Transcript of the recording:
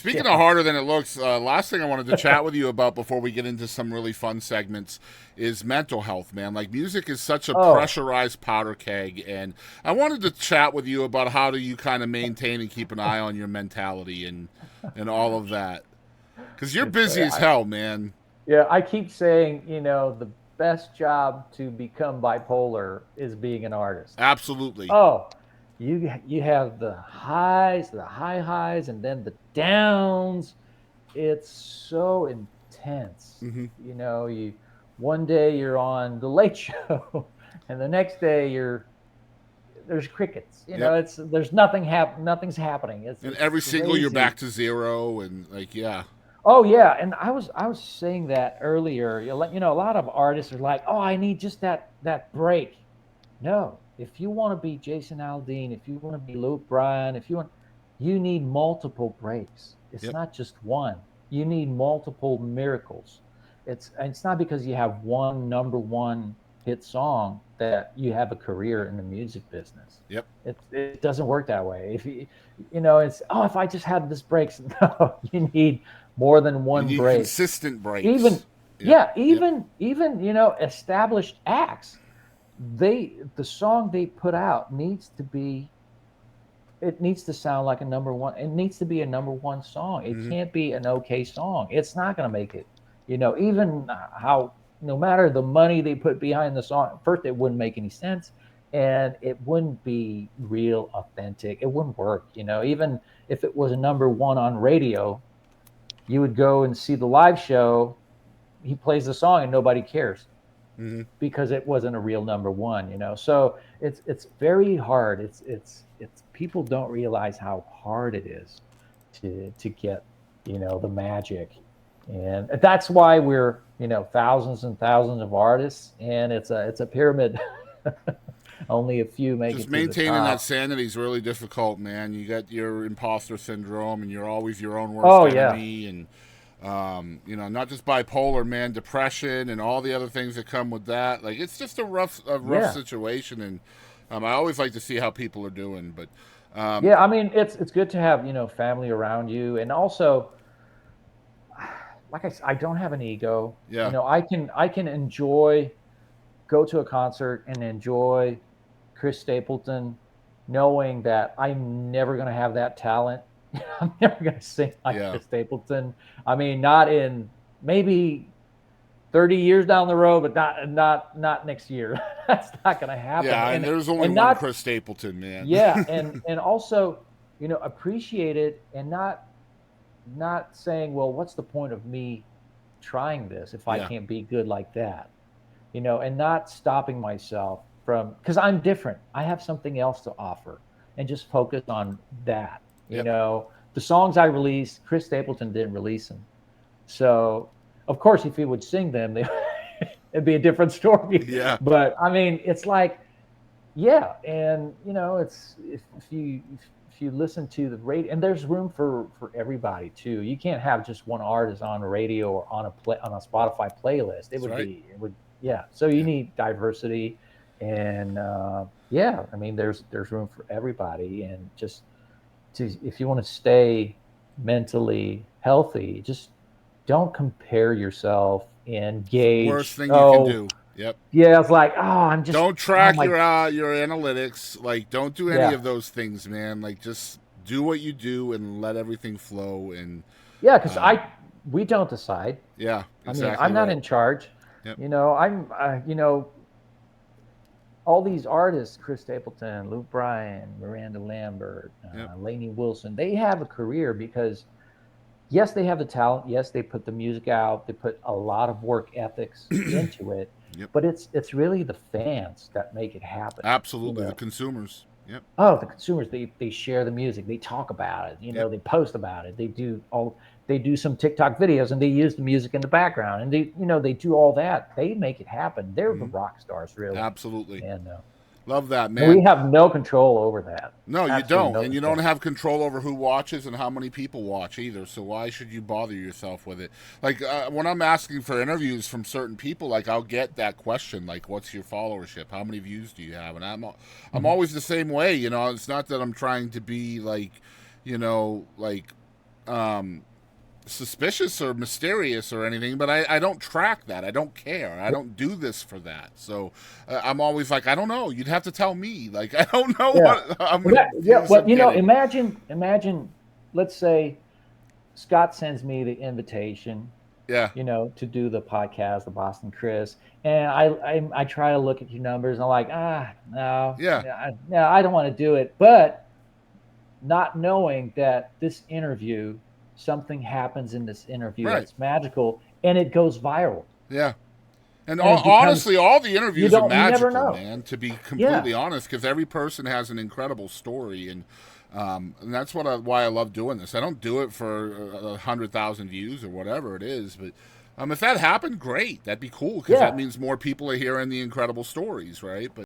Speaking of harder than it looks, last thing I wanted to chat with you about before we get into some really fun segments is mental health, man. Like, music is such a Oh, pressurized powder keg, and I wanted to chat with you about how do you kind of maintain and keep an eye on your mentality and all of that. Because you're it's busy as hell, man. yeah. I keep saying, the best job to become bipolar is being an artist. Absolutely. Oh, you have the highs, the high highs, and then the downs. It's so intense. Hmm. You one day you're on the Late Show, and the next day there's crickets. Yep. It's nothing's happening. It's And it's every single you're crazy. back to zero, and like, yeah. Oh yeah, and I was saying that earlier. A lot of artists are like, "Oh, I need just that break." No, if you want to be Jason Aldean, if you want to be Luke Bryan, you need multiple breaks. It's Yep. not just one. You need multiple miracles. It's not because you have one number one hit song that you have a career in the music business. Yep. It doesn't work that way. It's if I just had this breaks. No, you need more than You one need break. consistent Even breaks. Yep. yeah, Yep. even established acts, the song they put out needs to sound like a number one. It needs to be a number one song. It Hmm. can't be an okay song. It's not going to make it. Even how no matter the money they put behind the song, first it wouldn't make any sense, and it wouldn't be real authentic. It wouldn't work. Even if it was a number one on radio, you would go and see the live show. He plays the song and nobody cares Hmm. because it wasn't a real number one. So it's very hard. It's people don't realize how hard it is to get the magic, and that's why we're thousands and thousands of artists, and it's a pyramid. Only a few make Just it to the maintaining that top. sanity is really difficult, man. You got your imposter syndrome, and you're always your own worst Oh yeah, enemy, and not just bipolar, man, depression, and all the other things that come with that. Like, it's just a rough yeah, situation, and I always like to see how people are doing, but um, yeah. I mean, it's good to have family around you, and also like I don't have an ego. yeah, I can enjoy go to a concert and enjoy Chris Stapleton, knowing that I'm never going to have that talent. I'm never going to sing like yeah, Chris Stapleton. I mean, not in maybe 30 years down the road, but not next year. That's not going to happen. yeah. And And there's only and one not Chris Stapleton, man. yeah, and also appreciate it and not saying, well, what's the point of me trying this if I Yeah, can't be good like that? And not stopping myself from because I'm different. I have something else to offer and just focus on that. yep, The songs I released, Chris Stapleton didn't release them. So, of course, if he would sing them, it'd be a different story. yeah. But I mean, it's like, yeah, and it's if you listen to the radio, and there's room for everybody too. You can't have just one artist on the radio or on a Spotify playlist. It That's would right. be it would yeah. So you Yeah. need diversity, and yeah, I mean there's room for everybody, and just to if you want to stay mentally healthy, just don't compare yourself and It's the worst gauge. thing you can Oh do. Yep. yeah, it's like I'm just Don't oh track my your analytics. Like, don't do any yeah of those things, man. Like, just do what you do and let everything flow. And Yeah, because um, we don't decide. yeah, I mean, exactly I'm not right. in charge. Yep. All these artists, Chris Stapleton, Luke Bryan, Miranda Lambert, Yep. Lainey Wilson, they have a career because, yes, they have the talent. Yes, they put the music out. They put a lot of work ethics into it. Yep. But it's really the fans that make it happen. You Absolutely. The know, consumers. Yep. Oh, the consumers, they share the music, they talk about it, Yep. they post about it, they do some TikTok videos and they use the music in the background and they do all that. They make it happen. They're the Hmm. rock stars really. Absolutely. And Love that, man. we have no control over that. No, you Absolutely don't. no And you don't control. have control over who watches and how many people watch either. So why should you bother yourself with it? Like, when I'm asking for interviews from certain people, like, I'll get that question, like, what's your followership? How many views do you have? And I'm Mhm. always the same way. It's not that I'm trying to be like, like suspicious or mysterious or anything, but I don't track that. I don't care. I don't do this for that. So I'm always like, I don't know. You'd have to tell me. Like, I don't know Yeah. what I'm Well, going to yeah. Well, you know, getting. imagine, let's say Scott sends me the invitation, Yeah. to do the podcast, the Boston Chris, and I try to look at your numbers, and I'm like, no, Yeah. no, I don't want to do it. But not knowing that this interview, something happens in this interview Right. that's magical, and it goes viral, Yeah. And and it becomes honestly, all the interviews are you never magical, know. man. To be Yeah, completely honest, because every person has an incredible story, and that's why I love doing this. I don't do it for 100,000 views or whatever it is, but if that happened, great. That'd be cool because that yeah. means more people are hearing the incredible stories, right? But